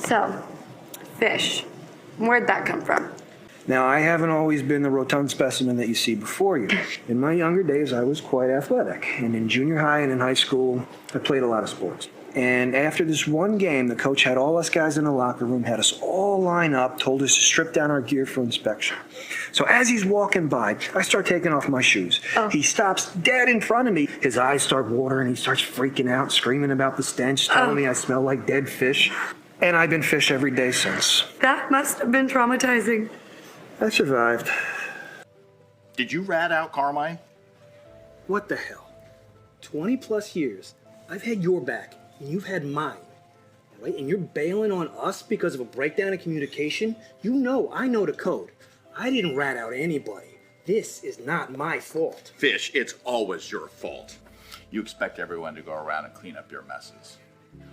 So, fish. Where'd that come from? Now, I haven't always been the rotund specimen that you see before you. In my younger days, I was quite athletic. And in junior high and in high school, I played a lot of sports. And after this one game, the coach had all us guys in the locker room, had us all line up, told us to strip down our gear for inspection. So as he's walking by, I start taking off my shoes. Oh. He stops dead in front of me. His eyes start watering. He starts freaking out, screaming about the stench, telling me I smell like dead fish. And I've been fish every day since. That must have been traumatizing. I survived. Did you rat out Carmine? What the hell? 20 plus years, I've had your back, and you've had mine. Right? And you're bailing on us because of a breakdown in communication? You know I know the code. I didn't rat out anybody. This is not my fault. Fish, it's always your fault. You expect everyone to go around and clean up your messes.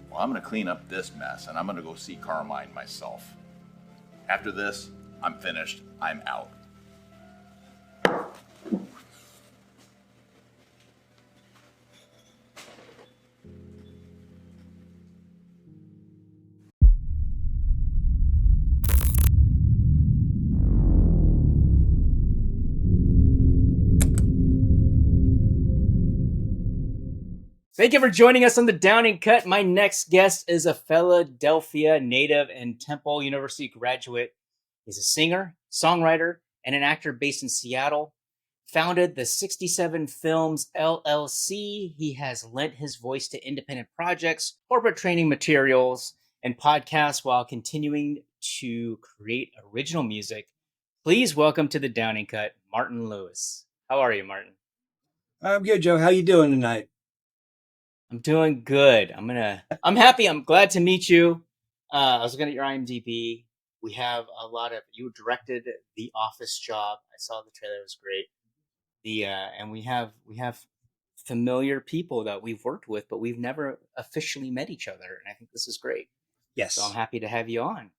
Well, I'm going to clean up this mess, and I'm going to go see Carmine myself. After this, I'm finished. I'm out. Thank you for joining us on the Down and Cut. My next guest is a Philadelphia native and Temple University graduate. He's a singer, songwriter, and an actor based in Seattle. Founded the 67 Films LLC. He has lent his voice to independent projects, corporate training materials, and podcasts while continuing to create original music. Please welcome to the Down and Cut, Martin Lewis. How are you, Martin? I'm good, Joe. How you doing tonight? I'm doing good. I'm happy. I'm glad to meet you. I was looking at your IMDb. We have a lot of, you directed The Office Job. I saw the trailer. It was great. And we have familiar people that we've worked with, but we've never officially met each other. And I think this is great. Yes. So I'm happy to have you on.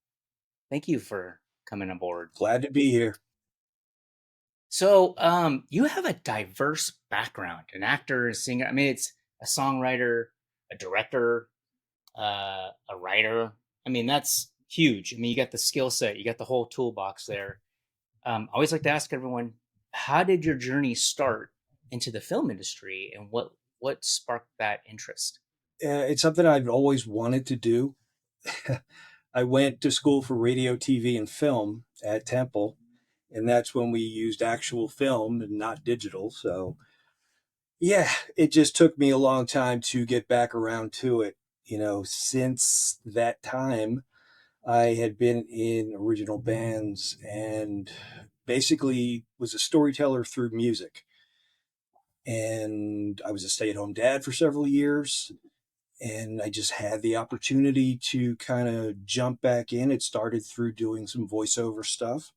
Thank you for coming aboard. Glad to be here. So, you have a diverse background, an actor, a singer. I mean, it's a songwriter, a director, a writer. I mean, that's huge. I mean, you got the skill set, you got the whole toolbox there. I always like to ask everyone, how did your journey start into the film industry, and what sparked that interest? It's something I've always wanted to do. I went to school for radio, TV, and film at Temple, and that's when we used actual film and not digital. So, yeah, it just took me a long time to get back around to it. You know, since that time, I had been in original bands and basically was a storyteller through music. And I was a stay-at-home dad for several years, and I just had the opportunity to kind of jump back in. It started through doing some voiceover stuff.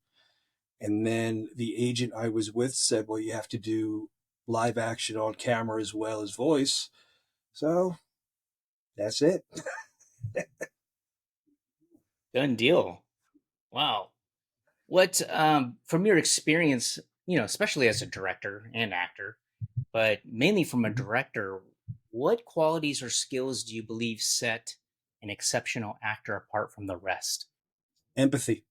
And then the agent I was with said, well, you have to do live action on camera as well as voice. So that's it. Done deal. Wow. What, from your experience, especially as a director and actor, but mainly from a director, what qualities or skills do you believe set an exceptional actor apart from the rest? Empathy.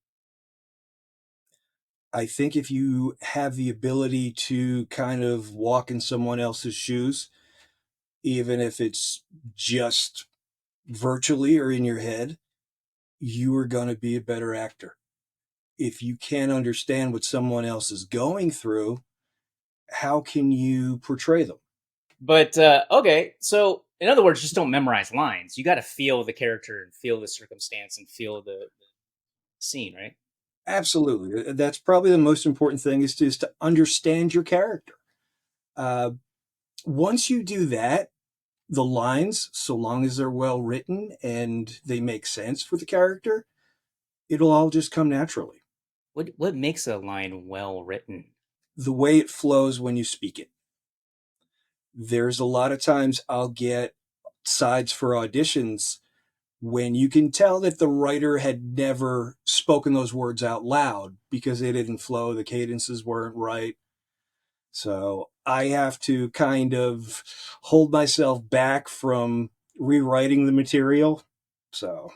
I think if you have the ability to kind of walk in someone else's shoes, even if it's just virtually or in your head, you are going to be a better actor. If you can't understand what someone else is going through, how can you portray them? But, okay, so in other words, just don't memorize lines. You got to feel the character and feel the circumstance and feel the scene, right? Absolutely. That's probably the most important thing is to understand your character. Once you do that, the lines, so long as they're well written and they make sense for the character, it'll all just come naturally. What makes a line well written? The way it flows when you speak it. There's a lot of times I'll get sides for auditions when you can tell that the writer had never spoken those words out loud because they didn't flow, the cadences weren't right. So I have to kind of hold myself back from rewriting the material. So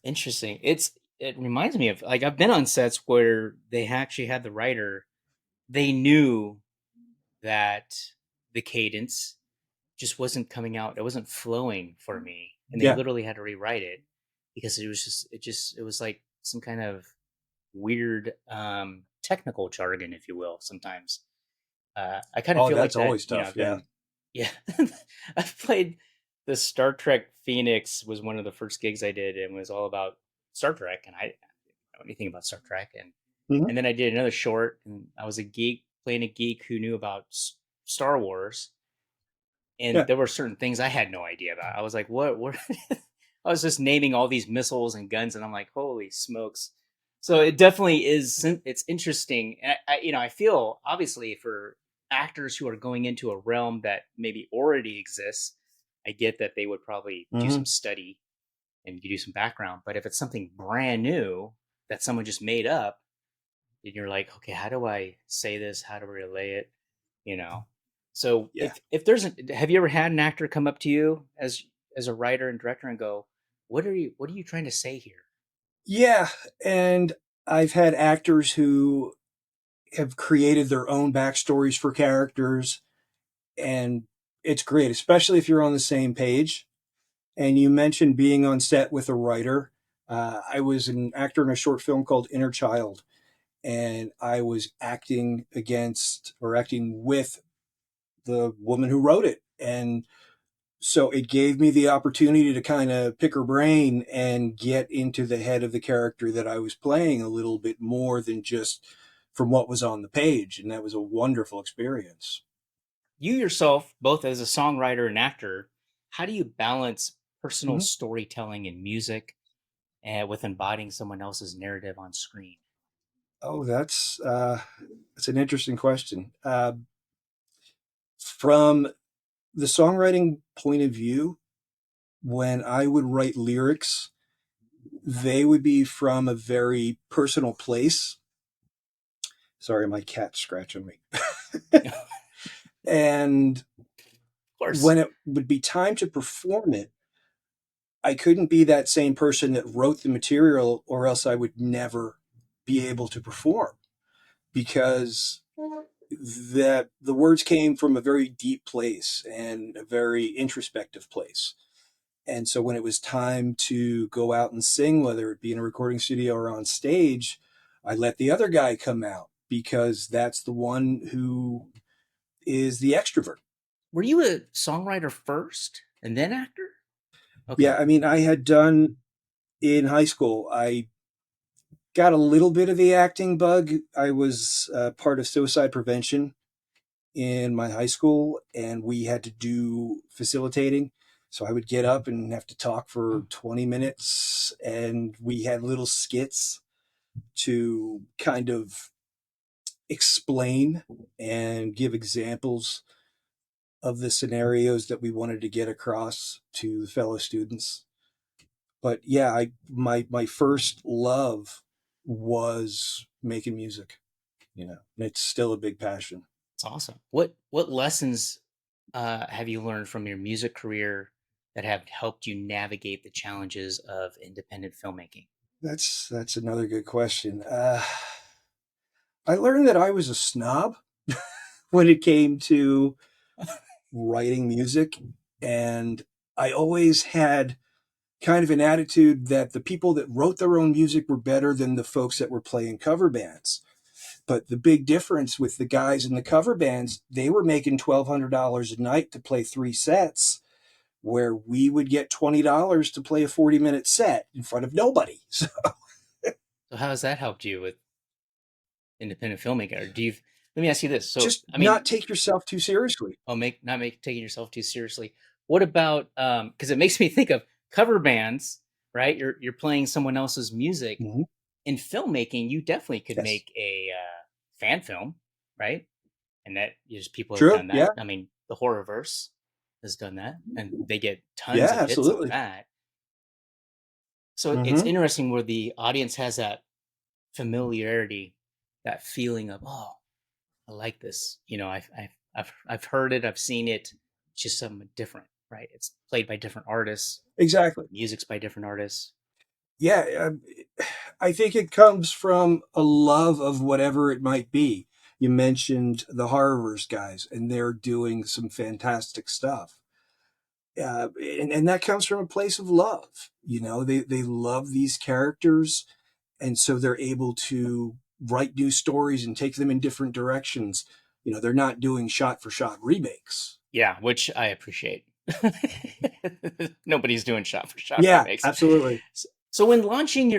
Interesting. It reminds me of, like, I've been on sets where they actually had the writer, they knew that the cadence just wasn't coming out. It wasn't flowing for me. And they Yeah. literally had to rewrite it because it was like some kind of weird technical jargon, if you will, sometimes. I kind of Oh, feel like that's that, always tough. I've Yeah. been, yeah, I've played the Star Trek Phoenix was one of the first gigs I did and was all about Star Trek. And I didn't know anything about Star Trek. Mhm. And then I did another short and I was a geek playing a geek who knew about Star Wars. And Yeah. there were certain things I had no idea about. I was like, what? I was just naming all these missiles and guns. And I'm like, holy smokes. So it definitely is. It's interesting. And I feel obviously for actors who are going into a realm that maybe already exists, I get that they would probably do Hmm. some study and do some background. But if it's something brand new that someone just made up, and you're like, okay, how do I say this? How do I relay it? You know. So Yeah. if there's have you ever had an actor come up to you as a writer and director and go, what are you trying to say here? Yeah. And I've had actors who have created their own backstories for characters, and it's great, especially if you're on the same page. And you mentioned being on set with a writer. I was an actor in a short film called Inner Child, and I was acting against or acting with the woman who wrote it. And so it gave me the opportunity to kind of pick her brain and get into the head of the character that I was playing a little bit more than just from what was on the page. And that was a wonderful experience. You yourself, both as a songwriter and actor, how do you balance personal Mhm. storytelling and music with embodying someone else's narrative on screen? Oh, that's an interesting question. From the songwriting point of view, when I would write lyrics, they would be from a very personal place. Sorry, my cat's scratching me. Of And course. when it would be time to perform it, I couldn't be that same person that wrote the material, or else I would never be able to perform because the words came from a very deep place and a very introspective place. And so when it was time to go out and sing, whether it be in a recording studio or on stage, I let the other guy come out because that's the one who is the extrovert. Were you a songwriter first and then actor? Yeah, Okay. I mean, I had done in high school, I got a little bit of the acting bug. I was part of suicide prevention in my high school, and we had to do facilitating. So I would get up and have to talk for 20 minutes, and we had little skits to kind of explain and give examples of the scenarios that we wanted to get across to fellow students. But yeah, my first love was making music, and it's still a big passion. It's awesome. What lessons have you learned from your music career that have helped you navigate the challenges of independent filmmaking? That's another good question. I learned that I was a snob when it came to writing music, and I always had kind of an attitude that the people that wrote their own music were better than the folks that were playing cover bands. But the big difference with the guys in the cover bands, they were making $1,200 a night to play 3 sets, where we would get $20 to play a 40-minute set in front of nobody. So So how has that helped you with independent filmmaking? Or do you? Let me ask you this. So just I not mean, take yourself too seriously. make not make taking yourself too seriously. What about because it makes me think of cover bands, right? You're playing someone else's music. Mhm. In filmmaking, you definitely could Yes. make a fan film, right? And that there's people have True. done Yeah. that. I mean, the Horrorverse has done that, and they get Yeah, tons of hits on absolutely. that. So it's Hmm. interesting where the audience has that familiarity, that feeling of, oh, I like this. I've heard it, I've seen it. It's just something different, right? It's played by different artists, Exactly. music's by different artists. Yeah, I think it comes from a love of whatever it might be. You mentioned the Horrorverse guys, and they're doing some fantastic stuff. And that comes from a place of love. You know, they love these characters, and so they're able to write new stories and take them in different directions. You know, they're not doing shot for shot remakes. Yeah, which I appreciate. Nobody's doing shot for shot Yeah, remakes. absolutely. So when launching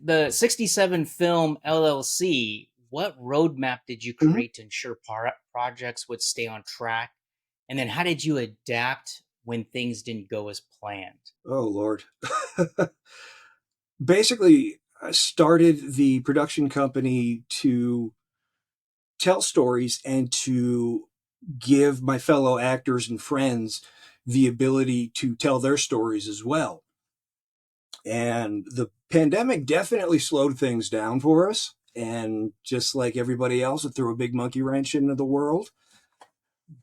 the 67 film LLC, what roadmap did you Mhm. create to ensure projects would stay on track? And then how did you adapt when things didn't go as planned? Oh, Lord. Basically, I started the production company to tell stories and to give my fellow actors and friends the ability to tell their stories as well. And the pandemic definitely slowed things down for us. And just like everybody else, it threw a big monkey wrench into the world.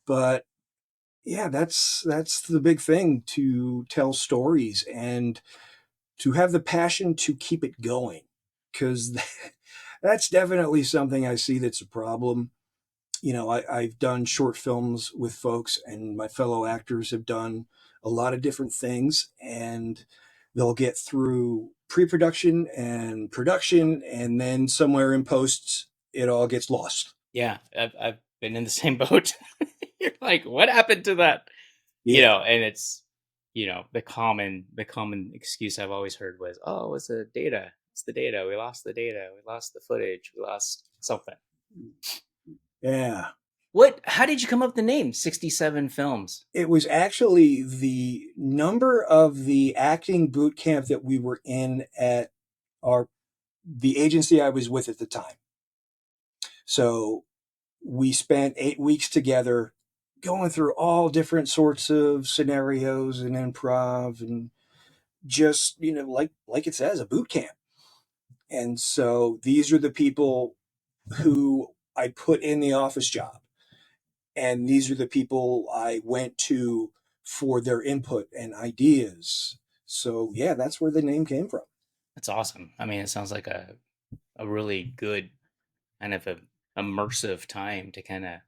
But yeah, that's the big thing, to tell stories and to have the passion to keep it going. Because that's definitely something I see that's a problem. You know, I've done short films with folks, and my fellow actors have done a lot of different things, and they'll get through pre-production and production, and then somewhere in post, it all gets lost. Yeah, I've been in the same boat. You're like, what happened to that? Yeah. And it's, the common excuse I've always heard was, oh, it's the data. It's the data. We lost the data. We lost the footage. We lost something. Yeah. How did you come up with the name 67 Films? It was actually the number of the acting boot camp that we were in at the agency I was with at the time. So we spent 8 weeks together going through all different sorts of scenarios and improv, and just, like it says, a boot camp. And so these are the people who I put in the office job, and these are the people I went to for their input and ideas. So yeah, that's where the name came from. That's awesome. I mean, it sounds like a really good kind of a immersive time to kind of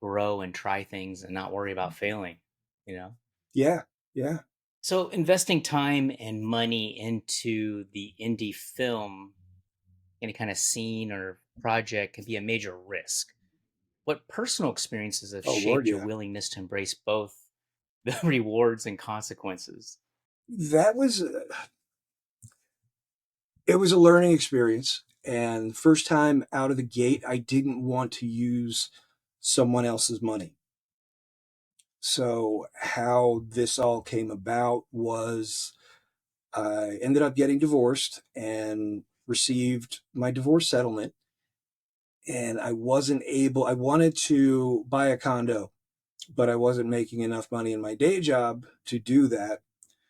grow and try things and not worry about failing, you know? Yeah, yeah. So investing time and money into the indie film, any kind of scene or project, can be a major risk. What personal experiences have Oh Lord, shaped your yeah. willingness to embrace both the rewards and consequences? That was It was a learning experience. And first time out of the gate, I didn't want to use someone else's money. So how this all came about was I ended up getting divorced and received my divorce settlement. And I wanted to buy a condo, but I wasn't making enough money in my day job to do that.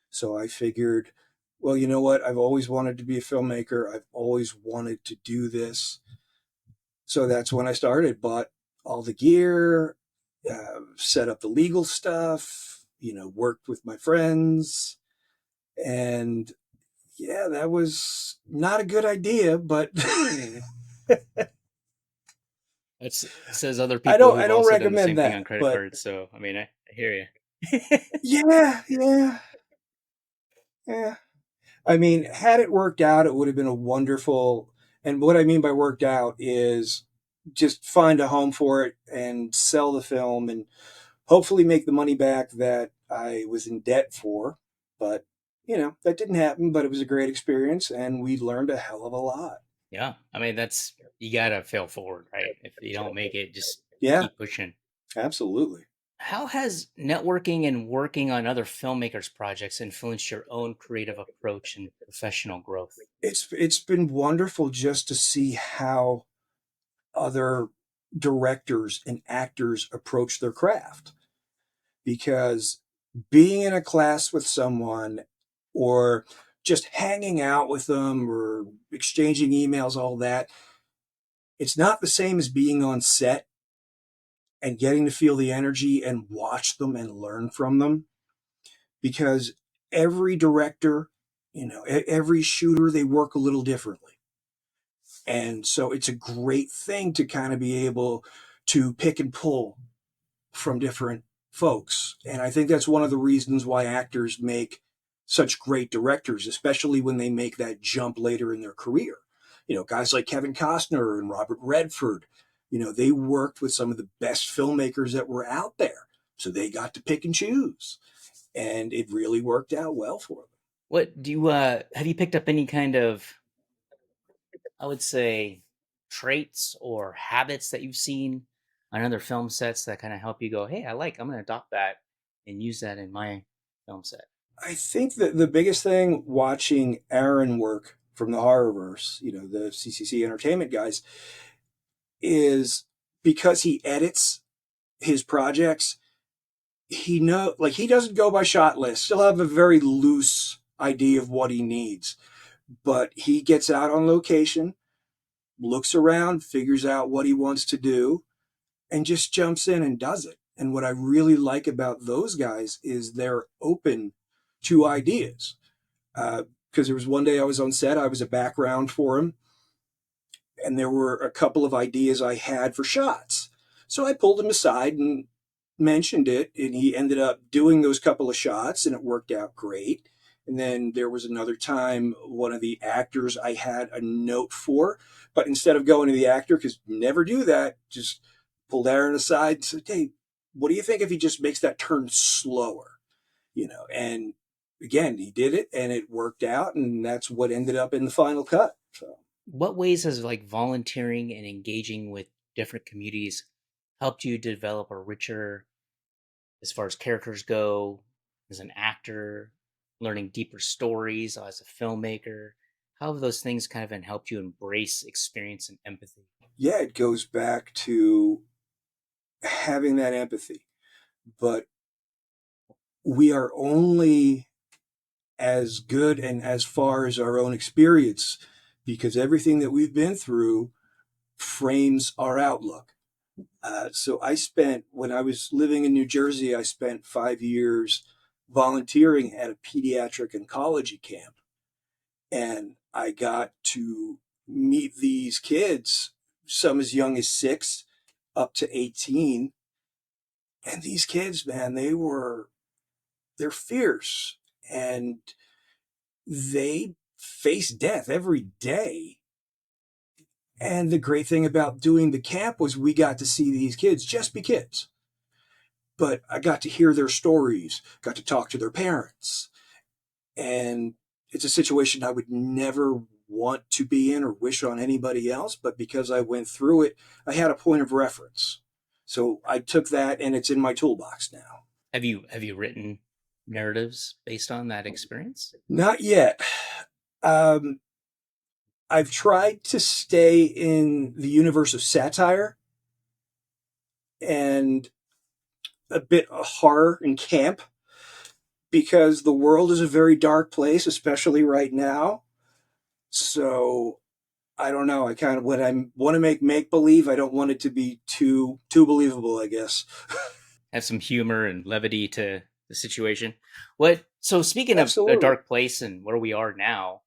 So I figured, well, you know what? I've always wanted to be a filmmaker. I've always wanted to do this. So that's when I started, bought all the gear, set up the legal stuff, worked with my friends. And yeah, that was not a good idea, but It says other I people don't I who've don't also done the recommend same thing on that. credit But cards. So, I mean, I hear you. yeah, yeah, yeah. I mean, had it worked out, it would have been a wonderful. And what I mean by worked out is just find a home for it and sell the film and hopefully make the money back that I was in debt for. But, that didn't happen, but it was a great experience, and we learned a hell of a lot. Yeah. I mean, you got to fail forward, right? If you don't make it, just Yeah, keep pushing. absolutely. How has networking and working on other filmmakers' projects influenced your own creative approach and professional growth? It's been wonderful just to see how other directors and actors approach their craft, because being in a class with someone or just hanging out with them or exchanging emails, all that, it's not the same as being on set and getting to feel the energy and watch them and learn from them, because every director Every shooter, they work a little differently. And so it's a great thing to kind of be able to pick and pull from different folks. And I think that's one of the reasons why actors make such great directors, especially when they make that jump later in their career. Guys like Kevin Costner and Robert Redford, they worked with some of the best filmmakers that were out there. So they got to pick and choose. And it really worked out well for them. What do you have you picked up any kind of, I would say, traits or habits that you've seen on other film sets that kind of help you go, hey, I'm going to adopt that and use that in my film set? I think that the biggest thing watching Aaron work from the Horrorverse, the CCC Entertainment guys, is because he edits his projects, he doesn't go by shot lists. He'll have a very loose idea of what he needs, but he gets out on location, looks around, figures out what he wants to do, and just jumps in and does it. And what I really like about those guys is they're open to ideas. Because there was one day I was on set, I was a background for him, and there were a couple of ideas I had for shots. So I pulled him aside and mentioned it, and he ended up doing those couple of shots, and it worked out great. And then there was another time, one of the actors I had a note for, but instead of going to the actor, because never do that, just pulled Aaron aside and said, hey, what do you think if he just makes that turn slower? And again, he did it and it worked out, and that's what ended up in the final cut. So What ways has like volunteering and engaging with different communities helped you develop a richer, as far as characters go, as an actor, learning deeper stories as a filmmaker? How have those things kind of helped you embrace experience and empathy? yeah, it goes back to having that empathy. But we are only as good and as far as our own experience, because everything that we've been through frames our outlook. So when I was living in New Jersey, I spent 5 years volunteering at a pediatric oncology camp. And I got to meet these kids, some as young as 6 up to 18. And these kids, man, they're fierce, and they face death every day. And the great thing about doing the camp was we got to see these kids just be kids. But I got to hear their stories, got to talk to their parents. And it's a situation I would never want to be in or wish on anybody else. But because I went through it, I had a point of reference. So I took that, and it's in my toolbox now. Have you written narratives based on that experience? Not yet. I've tried to stay in the universe of satire and a bit of horror and camp, because the world is a very dark place, especially right now. So I don't know. I kind of, when I want to make believe, I don't want it to be too believable, I guess. Have some humor and levity to the situation. So speaking of a Absolutely. dark place and where we are now,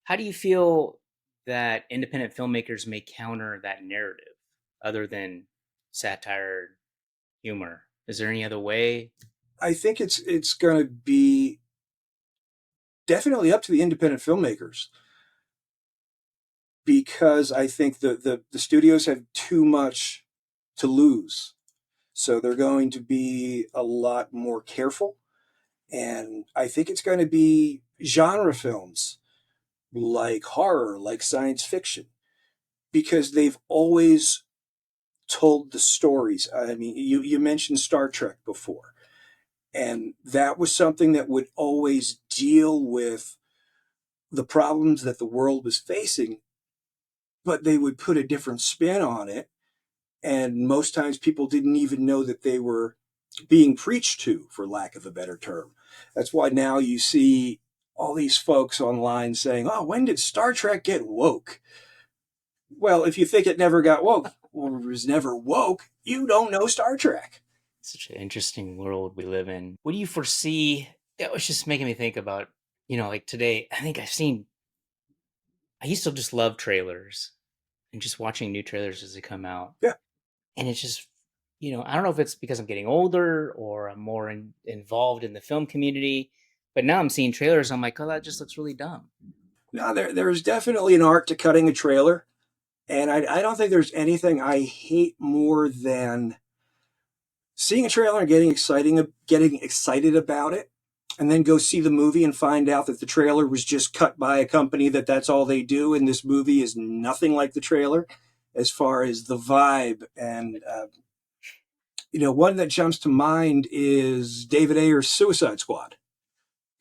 how do you feel that independent filmmakers may counter that narrative other than satire, humor? Is there any other way? I think it's going to be definitely up to the independent filmmakers, because I think the studios have too much to lose. So they're going to be a lot more careful. And I think it's going to be genre films like horror, like science fiction, because they've always told the stories. I mean, you mentioned Star Trek before, and that was something that would always deal with the problems that the world was facing, but they would put a different spin on it. And most times people didn't even know that they were being preached to, for lack of a better term. That's why now you see all these folks online saying, oh, when did Star Trek get woke? Well, if you think it never got woke or was never woke, you don't know Star Trek. Such an interesting world we live in. What do you foresee? It was just making me think about, like today, I think I used to just love trailers and just watching new trailers as they come out. Yeah. And it's just, I don't know if it's because I'm getting older or I'm more involved in the film community, but now I'm seeing trailers. I'm like, oh, that just looks really dumb. No, there's definitely an art to cutting a trailer. And I don't think there's anything I hate more than seeing a trailer and getting excited about it, and then go see the movie and find out that the trailer was just cut by a company that's all they do, and this movie is nothing like the trailer as far as the vibe. And one that jumps to mind is David Ayer's Suicide Squad,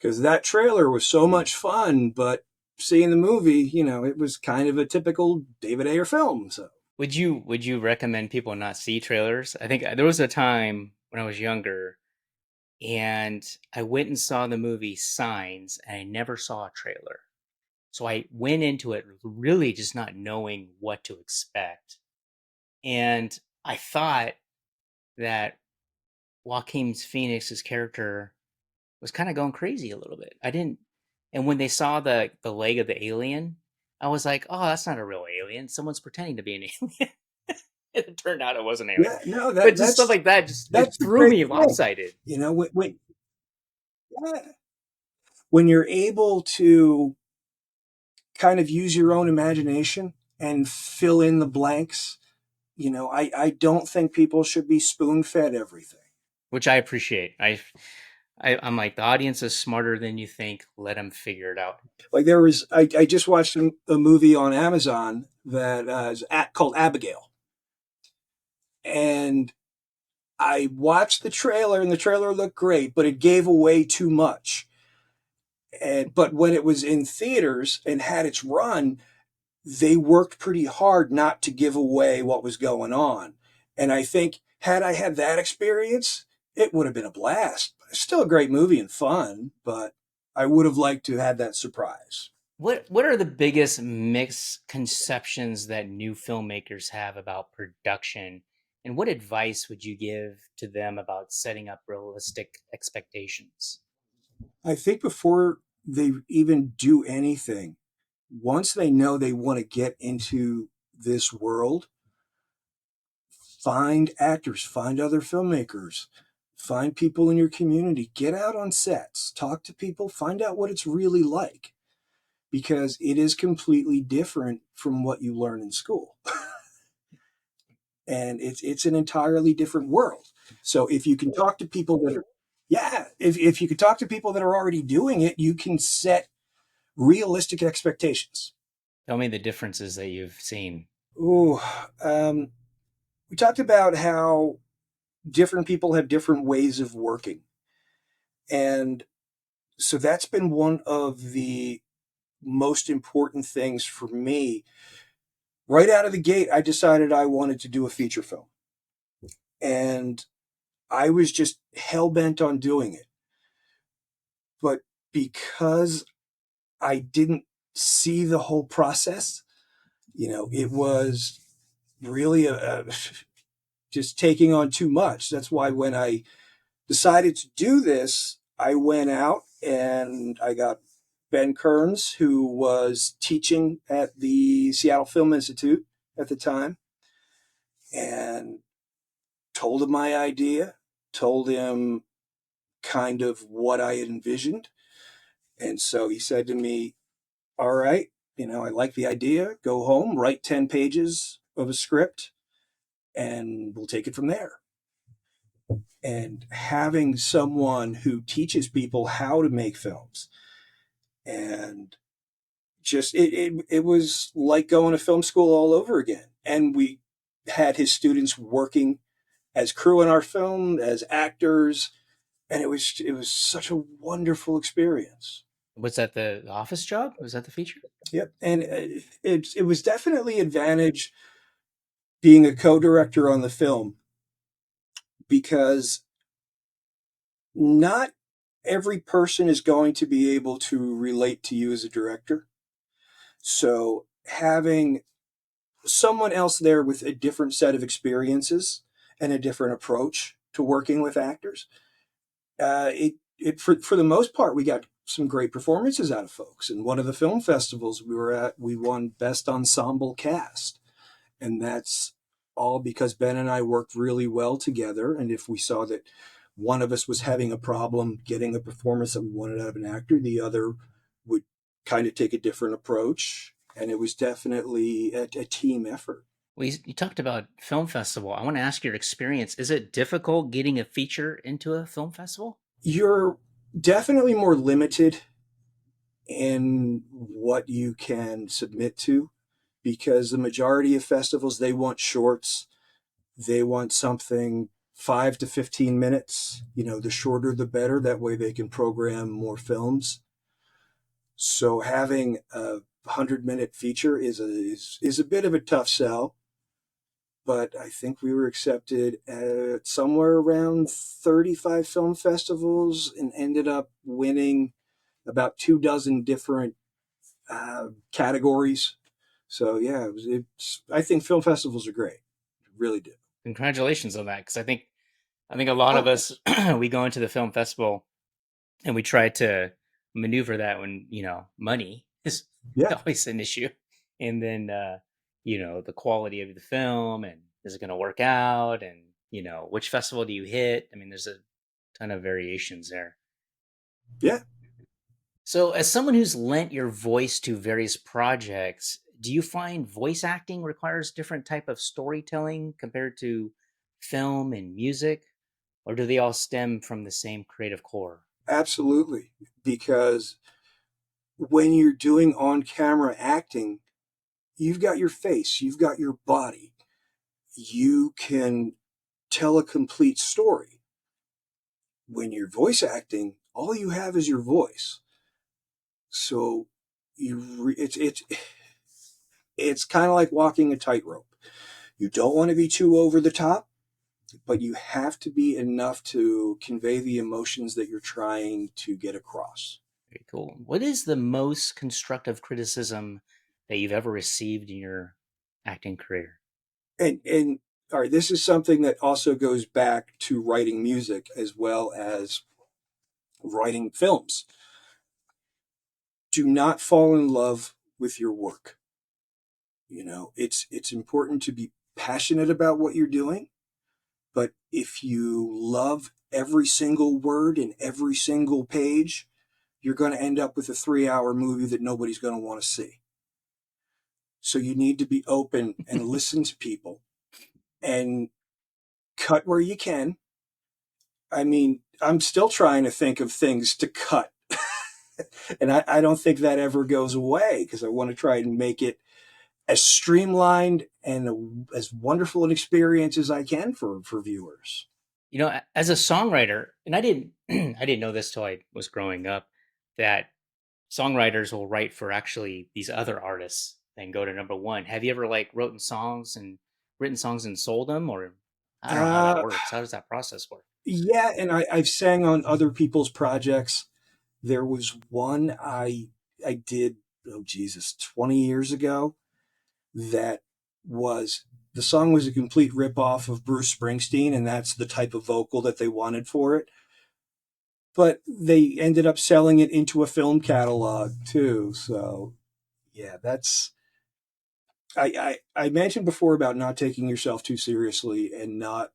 because that trailer was so much fun, but seeing the movie, it was kind of a typical David Ayer film. So Would you recommend people not see trailers? I think there was a time when I was younger and I went and saw the movie Signs and I never saw a trailer. So I went into it really just not knowing what to expect. And I thought that Joaquin Phoenix's character was kind of going crazy a little bit. I didn't, and when they saw the leg of the alien, I was like, "Oh, that's not a real alien. Someone's pretending to be an alien." It turned out it wasn't an alien. yeah, no, But just stuff like that just it that's the threw great me thing. lopsided. Yeah, when you're able to kind of use your own imagination and fill in the blanks, I don't think people should be spoon-fed everything. Which I appreciate. I'm like, the audience is smarter than you think. Let them figure it out. Like I just watched a movie on Amazon that is called Abigail, and I watched the trailer, and the trailer looked great, but it gave away too much. But when it was in theaters and had its run, they worked pretty hard not to give away what was going on. And I think had I had that experience, it would have been a blast. It's still a great movie and fun, but I would have liked to have had that surprise. What are the biggest misconceptions that new filmmakers have about production? And what advice would you give to them about setting up realistic expectations? I think before they even do anything, once they know they want to get into this world, find actors, find other filmmakers, find people in your community, get out on sets, talk to people, find out what it's really like, because it is completely different from what you learn in school. And it's an entirely different world. So if you can talk to people that are, yeah, if you can talk to people that are already doing it, you can set realistic expectations. Tell me the differences that you've seen. Ooh, we talked about how different people have different ways of working. And so that's been one of the most important things for me. Right out of the gate, I decided I wanted to do a feature film. And I was just hell bent on doing it. But because I didn't see the whole process, it was really just taking on too much. That's why when I decided to do this, I went out and I got Ben Kearns, who was teaching at the Seattle Film Institute at the time, and told him my idea, told him kind of what I had envisioned. And so he said to me, all right, I like the idea. Go home, write 10 pages of a script, and we'll take it from there. And having someone who teaches people how to make films, and just it was like going to film school all over again. And we had his students working as crew in our film, as actors, and it was such a wonderful experience. Was that the office job? Was that the feature? Yep. And it was definitely advantage being a co-director on the film, because not every person is going to be able to relate to you as a director. So having someone else there with a different set of experiences and a different approach to working with actors, for the most part, we got some great performances out of folks. And one of the film festivals we were at, we won Best Ensemble Cast. And that's all because Ben and I worked really well together. And if we saw that one of us was having a problem getting a performance that we wanted out of an actor, the other would kind of take a different approach. And it was definitely a team effort. You talked about film festival. I want to ask your experience. Is it difficult getting a feature into a film festival? You're definitely more limited in what you can submit to, because the majority of festivals, they want shorts. They want something 5 to 15 minutes. The shorter the better. That way they can program more films. So having a 100-minute feature is a bit of a tough sell. But I think we were accepted at somewhere around 35 film festivals and ended up winning about 24 different categories. So yeah, I think film festivals are great. I really do. Congratulations on that, because I think a lot of us we go into the film festival and we try to maneuver that when money is always an issue, and then the quality of the film, and is it going to work out, and which festival do you hit? I mean, there's a ton of variations there. Yeah. So, as someone who's lent your voice to various projects, do you find voice acting requires different type of storytelling compared to film and music, or do they all stem from the same creative core? Absolutely. Because when you're doing on-camera acting, you've got your face, you've got your body. You can tell a complete story. When you're voice acting, all you have is your voice. So it's kind of like walking a tightrope. You don't want to be too over the top, but you have to be enough to convey the emotions that you're trying to get across. Very cool. What is the most constructive criticism that you've ever received in your acting career? And all right, this is something that also goes back to writing music as well as writing films. Do not fall in love with your work. It's important to be passionate about what you're doing, but if you love every single word in every single page, you're going to end up with a 3-hour movie that nobody's going to want to see. So you need to be open and listen to people and cut where you can. I mean, I'm still trying to think of things to cut. And I don't think that ever goes away, because I want to try and make it as streamlined and as wonderful an experience as I can for viewers. As a songwriter, and I didn't I didn't know this till I was growing up, that songwriters will write for actually these other artists and go to number one. Have you ever written songs and sold them, or I don't know how that works? How does that process work? Yeah, and I've sang on other people's projects. There was one I did, 20 years ago, that the song was a complete ripoff of Bruce Springsteen, and that's the type of vocal that they wanted for it. But they ended up selling it into a film catalog too. So yeah, I mentioned before about not taking yourself too seriously and not,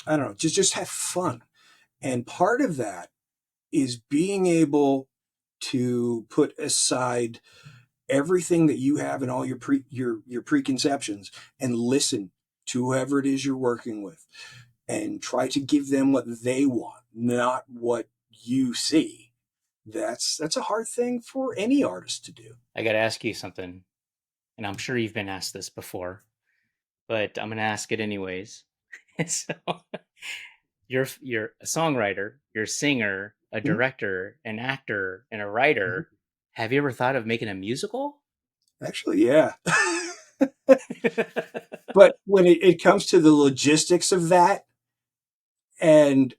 I don't know, just have fun. And part of that is being able to put aside everything that you have and all your preconceptions and listen to whoever it is you're working with and try to give them what they want, not what you see. That's a hard thing for any artist to do. I got to ask you something, and I'm sure you've been asked this before, but I'm going to ask it anyways. So, you're a songwriter, you're a singer, a director, an actor, and a writer. Have you ever thought of making a musical? Actually, yeah. But when it comes to the logistics of that and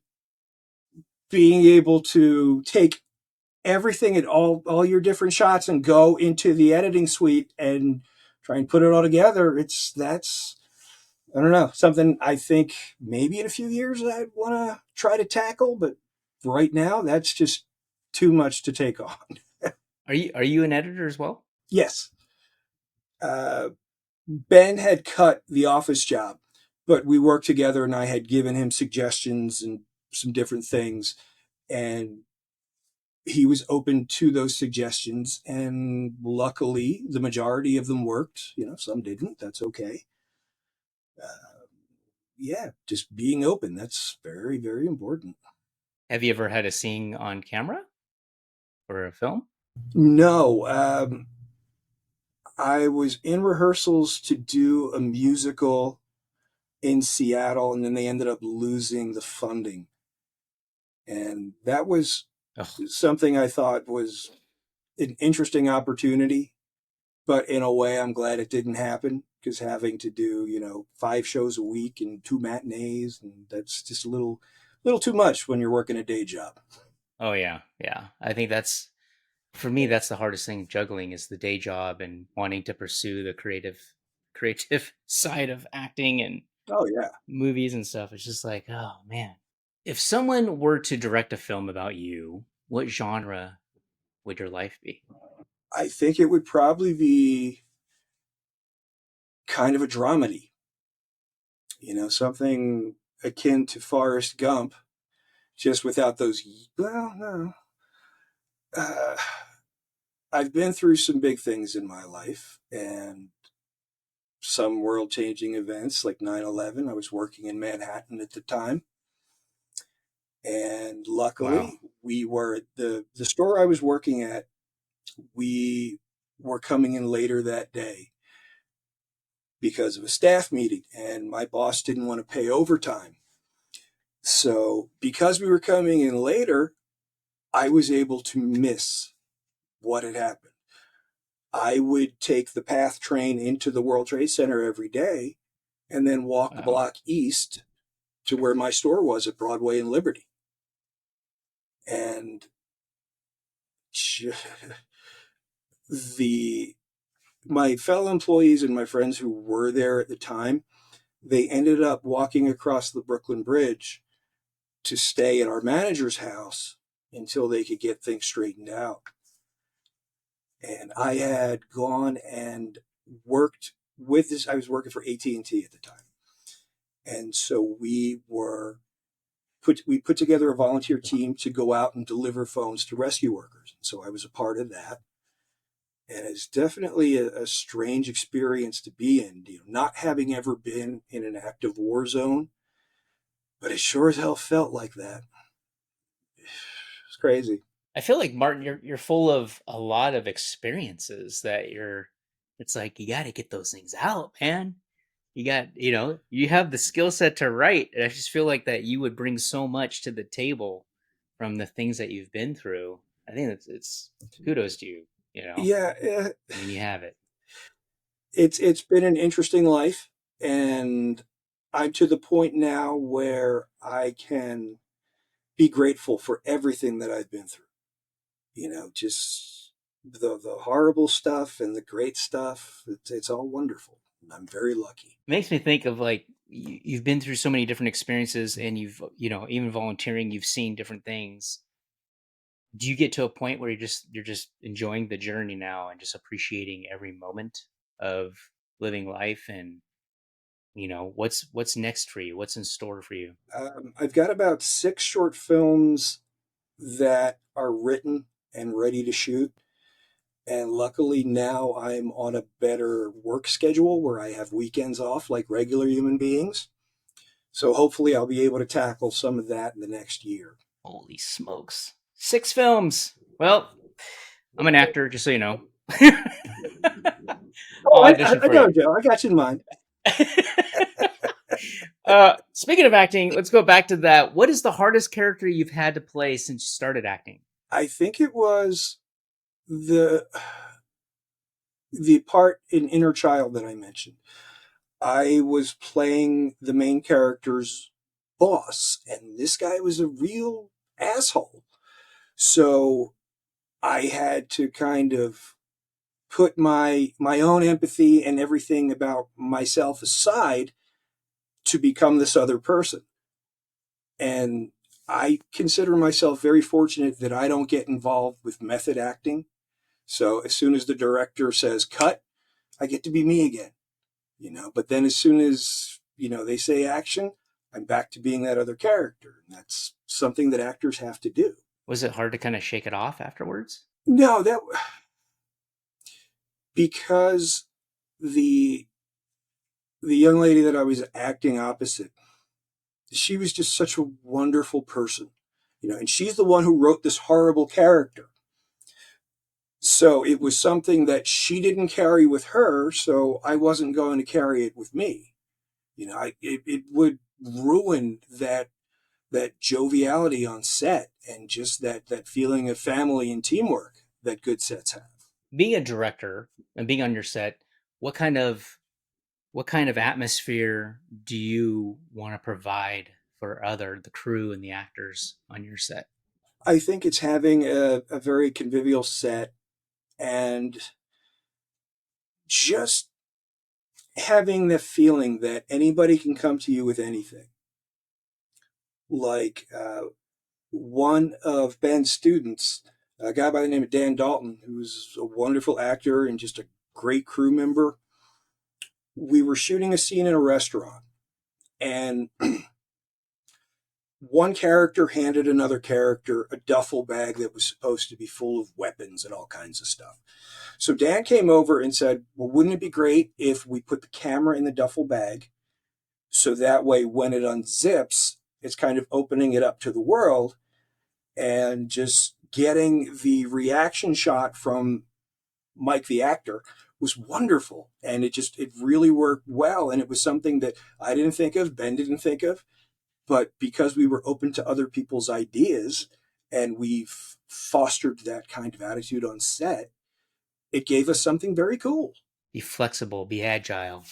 being able to take everything at all your different shots and go into the editing suite and try and put it all together, that's I don't know, something I think maybe in a few years I'd want to try to tackle, but right now that's just too much to take on. Are you an editor as well? Yes. Ben had cut the office job, but we worked together and I had given him suggestions and some different things. And he was open to those suggestions. And luckily, the majority of them worked. Some didn't. That's okay. Yeah, just being open. That's very, very important. Have you ever had a scene on camera for a film? No. I was in rehearsals to do a musical in Seattle, and then they ended up losing the funding. And that was something I thought was an interesting opportunity, but in a way, I'm glad it didn't happen, because having to do, 5 shows a week and 2 matinees, and that's just a little too much when you're working a day job. Oh yeah, yeah. I think for me, that's the hardest thing. Juggling is the day job and wanting to pursue the creative side of acting and Oh yeah. movies and stuff. It's just like, oh man. If someone were to direct a film about you, what genre would your life be? I think it would probably be kind of a dramedy, something akin to Forrest Gump, just without those. Well, no. Uh, I've been through some big things in my life and some world changing events like 9/11. I was working in Manhattan at the time. And luckily, Wow. we were at the store I was working at. We were coming in later that day because of a staff meeting, and my boss didn't want to pay overtime. So, because we were coming in later, I was able to miss what had happened. I would take the PATH train into the World Trade Center every day and then walk the Wow. block east to where my store was at Broadway and Liberty. And my fellow employees and my friends who were there at the time, they ended up walking across the Brooklyn Bridge to stay at our manager's house until they could get things straightened out. And I had gone and worked with this. I was working for AT&T at the time. And so we put together a volunteer team to go out and deliver phones to rescue workers. So I was a part of that. And it's definitely a strange experience to be in, not having ever been in an active war zone, but it sure as hell felt like that. It's crazy. I feel like Martin, you're full of a lot of experiences it's like you got to get those things out, man. You have the skill set to write. And I just feel like that you would bring so much to the table from the things that you've been through. I think it's kudos to you. Yeah, I mean, you have it. it's been an interesting life, and I'm to the point now where I can be grateful for everything that I've been through. Just the horrible stuff and the great stuff. It's all wonderful. I'm very lucky. It makes me think of like you've been through so many different experiences, and even volunteering, you've seen different things. Do you get to a point where you're just enjoying the journey now and just appreciating every moment of living life, and what's next for you, what's in store for you? I've got about 6 short films that are written and ready to shoot. And luckily now I'm on a better work schedule where I have weekends off like regular human beings. So hopefully I'll be able to tackle some of that in the next year. Holy smokes, 6 films. Well, I'm an actor, just so you know. Oh, I'll I audition for know, you. Joe. I got you in mind. Speaking of acting, let's go back to that. What is the hardest character you've had to play since you started acting? I think it was the part in Inner Child that I mentioned. I was playing the main character's boss, and this guy was a real asshole. So I had to kind of put my own empathy and everything about myself aside to become this other person. And I consider myself very fortunate that I don't get involved with method acting. So as soon as the director says cut, I get to be me again, but then as soon as, they say action, I'm back to being that other character. And that's something that actors have to do. Was it hard to kind of shake it off afterwards? No, because the young lady that I was acting opposite, she was just such a wonderful person, and she's the one who wrote this horrible character. So it was something that she didn't carry with her, so I wasn't going to carry it with me. It would ruin that joviality on set and just that feeling of family and teamwork that good sets have. Being a director and being on your set, what kind of atmosphere do you want to provide for the crew and the actors on your set? I think it's having a very convivial set and just having the feeling that anybody can come to you with anything. Like one of Ben's students, a guy by the name of Dan Dalton, who's a wonderful actor and just a great crew member. We were shooting a scene in a restaurant, and one character handed another character a duffel bag that was supposed to be full of weapons and all kinds of stuff. So Dan came over and said, well, wouldn't it be great if we put the camera in the duffel bag so that way when it unzips, it's kind of opening it up to the world, and just getting the reaction shot from Mike, the actor, was wonderful. And it really worked well. And it was something that I didn't think of, Ben didn't think of, but because we were open to other people's ideas and we've fostered that kind of attitude on set, it gave us something very cool. Be flexible, be agile.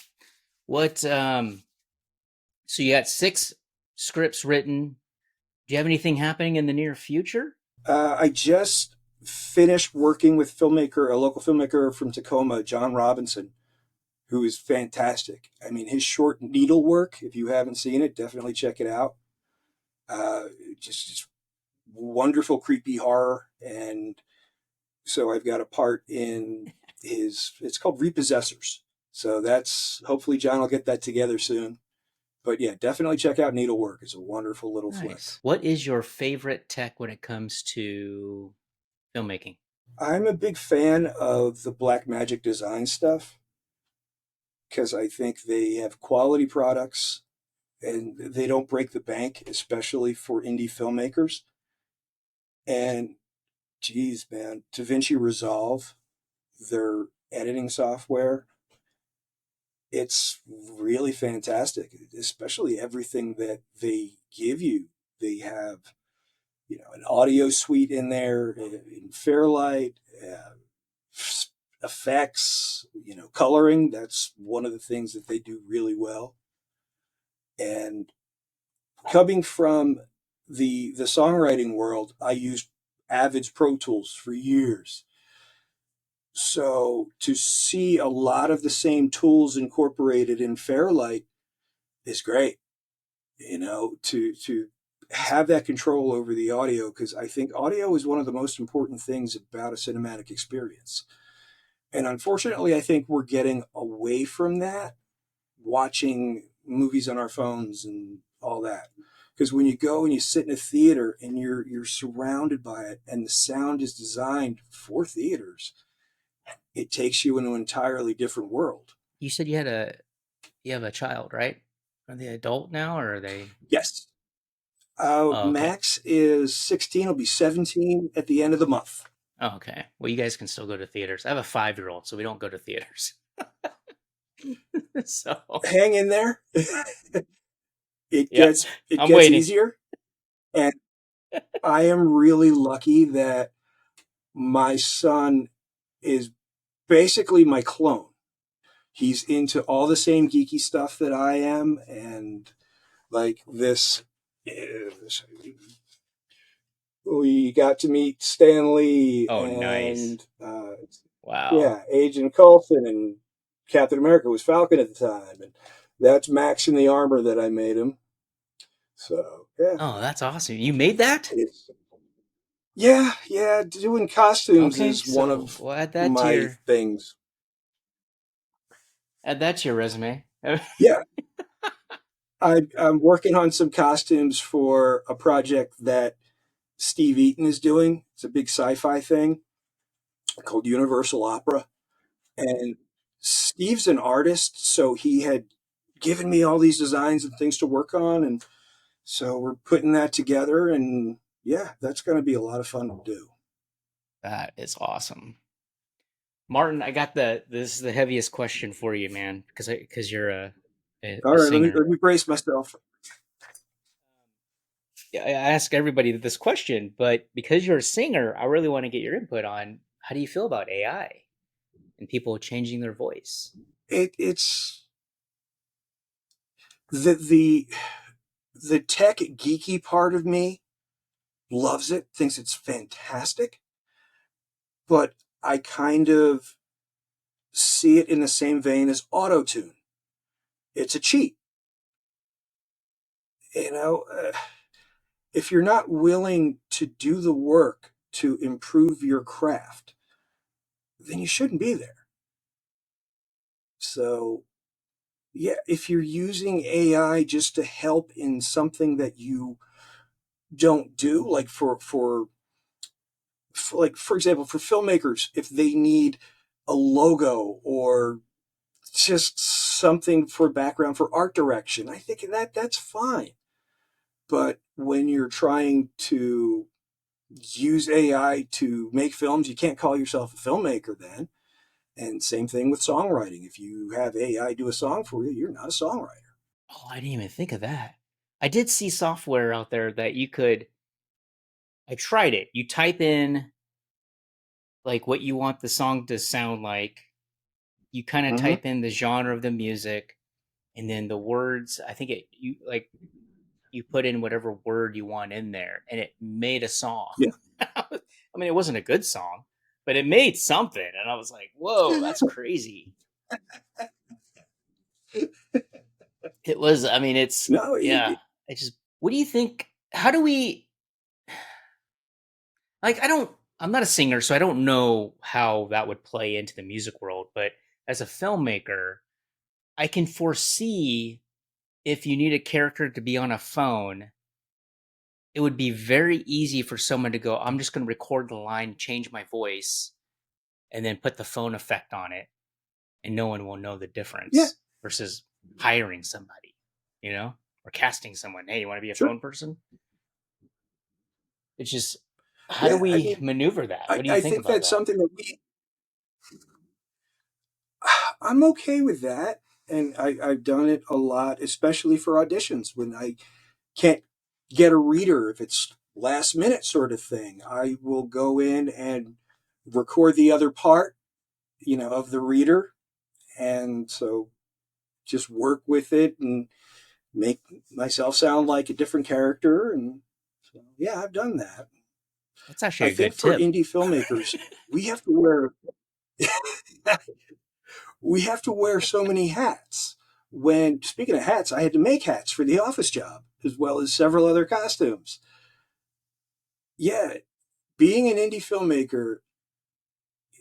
So you got 6 scripts written. Do you have anything happening in the near future? I just finished working with a local filmmaker from Tacoma, John Robinson, who is fantastic. I mean, his short Needlework, if you haven't seen it, definitely check it out. Just wonderful, creepy horror. And so I've got a part in it's called Repossessors. So hopefully John will get that together soon. But yeah, definitely check out Needlework. It's a wonderful little flick. What is your favorite tech when it comes to filmmaking? I'm a big fan of the Blackmagic design stuff because I think they have quality products and they don't break the bank, especially for indie filmmakers. And geez, man, Davinci Resolve, their editing software, it's really fantastic, especially everything that they give you. They have, an audio suite in there, in Fairlight, effects, coloring. That's one of the things that they do really well. And coming from the songwriting world, I used Avid's Pro Tools for years. So to see a lot of the same tools incorporated in Fairlight is great, to have that control over the audio, because I think audio is one of the most important things about a cinematic experience. And unfortunately, I think we're getting away from that, watching movies on our phones and all that. Because when you go and you sit in a theater and you're surrounded by it, and the sound is designed for theaters, it takes you into an entirely different world. You said you have a child, right? Are they adult now, or are they? Yes. Okay. Max is 16. He'll be 17 at the end of the month. Oh, okay. Well, you guys can still go to theaters. I have a 5-year-old, so we don't go to theaters. So hang in there. It Yep. gets waiting. easier. And I am really lucky that my son is basically my clone. He's into all the same geeky stuff that I am, and like this, we got to meet Stan Lee. Oh, and, nice. Wow. Yeah, Agent Coulson, and Captain America was Falcon at the time, and that's Max in the armor that I made him. So yeah, Oh, that's awesome. You made that? it's yeah. Doing costumes Okay, is one so of we'll add that to my your things. resume. Yeah, I'm working on some costumes for a project that Steve Eaton is doing. It's a big sci-fi thing called Universal Opera. And Steve's an artist, so he had given me all these designs and things to work on. And so we're putting that together. And yeah, that's going to be a lot of fun to do. That is awesome. Martin, I got this is the heaviest question for you, man, because you're All a right, singer. let me brace myself. I ask everybody this question, but because you're a singer, I really want to get your input on how do you feel about AI and people changing their voice? It's the the tech geeky part of me loves it, thinks it's fantastic, but I kind of see it in the same vein as auto tune. It's a cheat, you know. If you're not willing to do the work to improve your craft, then you shouldn't be there. So, yeah, if you're using AI just to help in something that you don't do, like for example, for filmmakers, if they need a logo or just something for background for art direction, I think that's fine. But when you're trying to use AI to make films, you can't call yourself a filmmaker then. And same thing with songwriting. If you have AI do a song for you, you're not a songwriter. Oh, I didn't even think of that. I did see software out there that you could. I tried it. You type in like what you want the song to sound like. You kind of Mm-hmm. type in the genre of the music, and then the words. I think you put in whatever word you want in there, and it made a song. Yeah. I mean, it wasn't a good song, but it made something, and I was like, "Whoa, that's crazy!" It was. I mean, it's No, yeah. I just. What do you think? How do we like? I don't. I'm not a singer, so I don't know how that would play into the music world. But as a filmmaker, I can foresee if you need a character to be on a phone, it would be very easy for someone to go, I'm just going to record the line, change my voice, and then put the phone effect on it, and no one will know the yeah, difference versus hiring somebody, you know, or casting someone. Hey, you want to be a sure. phone person? It's just, how do Yeah, I we mean, maneuver that? What do you I think think about that's that? something that I'm okay with that. And I've done it a lot, especially for auditions when I can't get a reader. If it's last minute sort of thing, I will go in and record the other part, of the reader. And so just work with it and make myself sound like a different character. And so, yeah, I've done that. That's actually I a think good for tip. indie filmmakers, we have to wear we have to wear so many hats. When speaking of hats, I had to make hats for the office job as well as several other costumes. Yeah, being an indie filmmaker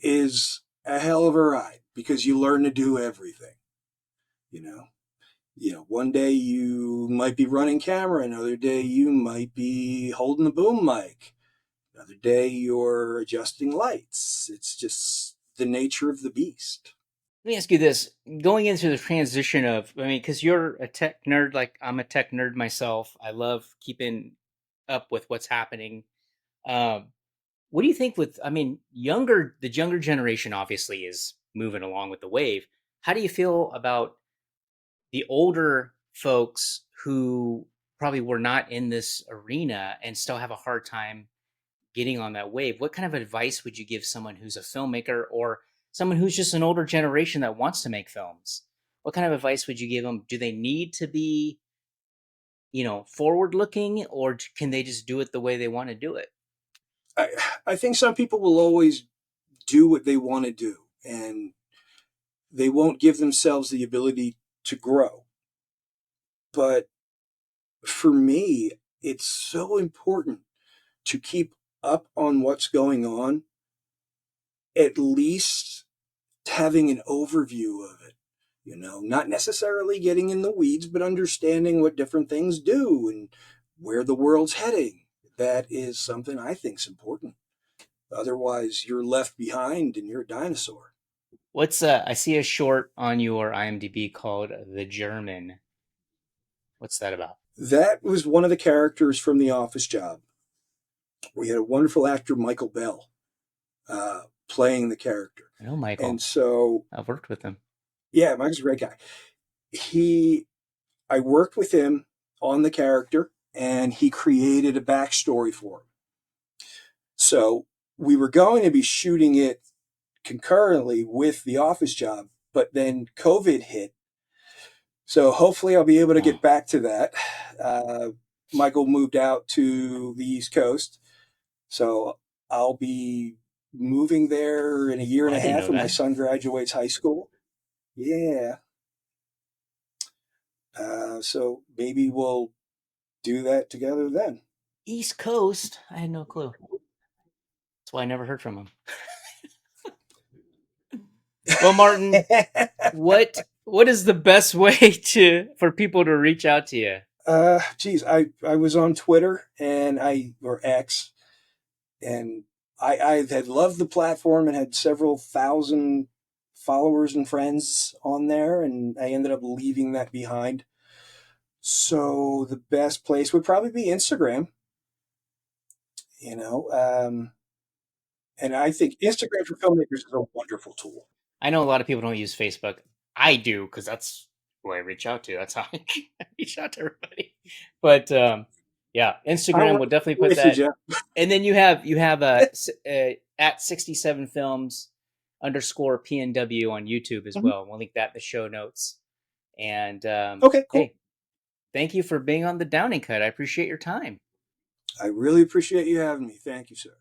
is a hell of a ride because you learn to do everything. You know, one day you might be running camera, another day you might be holding the boom mic, another day you're adjusting lights. It's just the nature of the beast. Let me ask you this: going into the transition of, I mean, because you're a tech nerd, like I'm a tech nerd myself. I love keeping up with what's happening. Um, what do you think with, I mean, the younger generation obviously is moving along with the wave. How do you feel about the older folks who probably were not in this arena and still have a hard time getting on that wave? What kind of advice would you give someone who's a filmmaker or someone who's just an older generation that wants to make films? What kind of advice would you give them? Do they need to be, forward looking, or can they just do it the way they want to do it? I, I think some people will always do what they want to do and they won't give themselves the ability to grow. But for me, it's so important to keep up on what's going on, at least having an overview of it. Not necessarily getting in the weeds, but understanding what different things do and where the world's heading. That is something I think is important. Otherwise, you're left behind and you're a dinosaur. I see a short on your IMDb called The German. What's that about? That was one of the characters from The Office Job. We had a wonderful actor, Michael Bell, playing the character. I know Michael. And so, I've worked with him. yeah, Michael's a great guy. I worked with him on the character, and he created a backstory for him. So we were going to be shooting it concurrently with The Office Job, but then COVID hit. So hopefully I'll be able to get back to that. Michael moved out to the East Coast, so I'll be moving there in a year and a half when my son graduates high school. Yeah. So maybe we'll do that together then. East Coast? I had no clue. That's why I never heard from him. Well, Martin, what is the best way for people to reach out to you? I was on Twitter or X, and I had loved the platform and had several thousand followers and friends on there, and I ended up leaving that behind. So the best place would probably be Instagram, and I think Instagram for filmmakers is a wonderful tool. I know a lot of people don't use Facebook. I do, because that's who I reach out to. That's how I reach out to everybody. But yeah, Instagram will definitely put that. And then you have at 67films _PNW on YouTube as well. We'll link that in the show notes. And okay, cool. Hey, thank you for being on the Downing Cut. I appreciate your time. I really appreciate you having me. Thank you, sir.